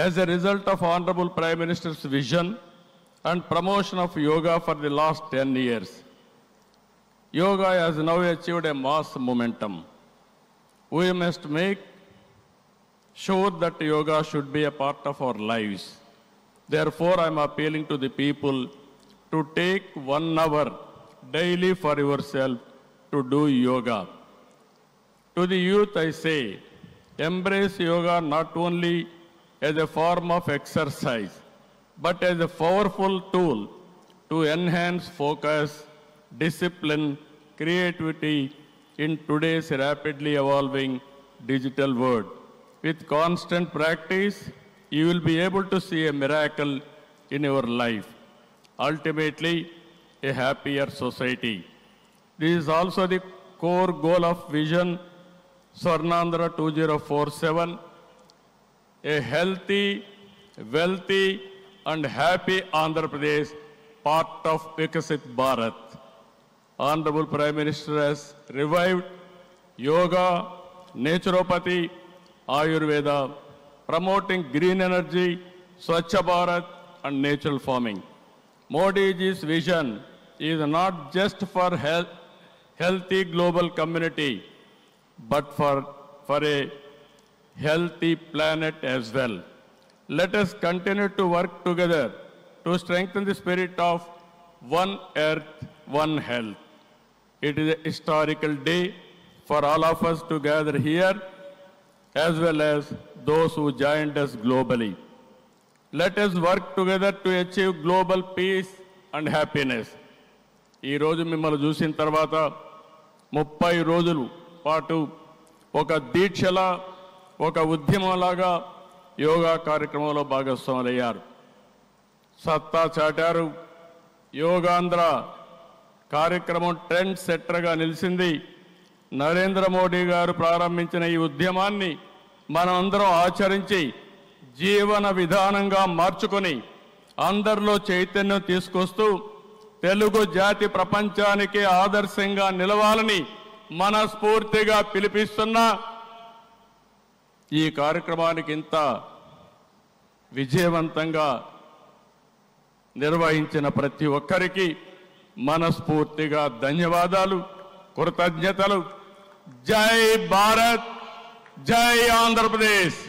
As a result of Honorable Prime Minister's vision and promotion of yoga for the last 10 years, yoga has now achieved a mass momentum. We must make sure that yoga should be a part of our lives. Therefore, I am appealing to the people to take 1 hour daily for yourself to do yoga. To the youth, I say, embrace yoga not only as a form of exercise, but as a powerful tool to enhance focus, discipline, creativity in today's rapidly evolving digital world. With constant practice, you will be able to see a miracle in your life. Ultimately, a happier society. This is also the core goal of Vision Swarnandhra 2047, a healthy, wealthy, and happy Andhra Pradesh, part of Vikasit Bharat. Honorable Prime Minister has revived yoga, naturopathy, Ayurveda, promoting green energy, Swachh Bharat, and natural farming. Modi ji's vision is not just for healthy global community, but for a healthy planet as well. Let us continue to work together to strengthen the spirit of one earth, one health. It is a historical day for all of us to gather here, as well as those who joined us globally. Let us work together to achieve global peace and happiness. ఈ రోజు మిమ్మల్ని చూసిన తర్వాత 30 రోజులు పాటు ఒక దీక్షలా, ఒక ఉద్యమంలాగా యోగా కార్యక్రమంలో భాగస్వాములయ్యారు. సత్తా చాటారు. యోగాంధ్ర కార్యక్రమం ట్రెండ్ సెట్టర్గా నిలిచింది. నరేంద్ర మోడీ గారు ప్రారంభించిన ఈ ఉద్యమాన్ని మనం అందరం ఆచరించి జీవన విధానంగా మార్చుకొని అందరిలో చైతన్యం తీసుకొస్తూ తెలుగు జాతి ప్రపంచానికి ఆదర్శంగా నిలవాలని మనస్ఫూర్తిగా పిలిపిస్తున్నా. ఈ కార్యక్రమానికి ఇంత విజయవంతంగా నిర్వహించిన ప్రతి ఒక్కరికి మనస్ఫూర్తిగా ధన్యవాదాలు, కృతజ్ఞతలు. జై భారత్, జై ఆంధ్రప్రదేశ్.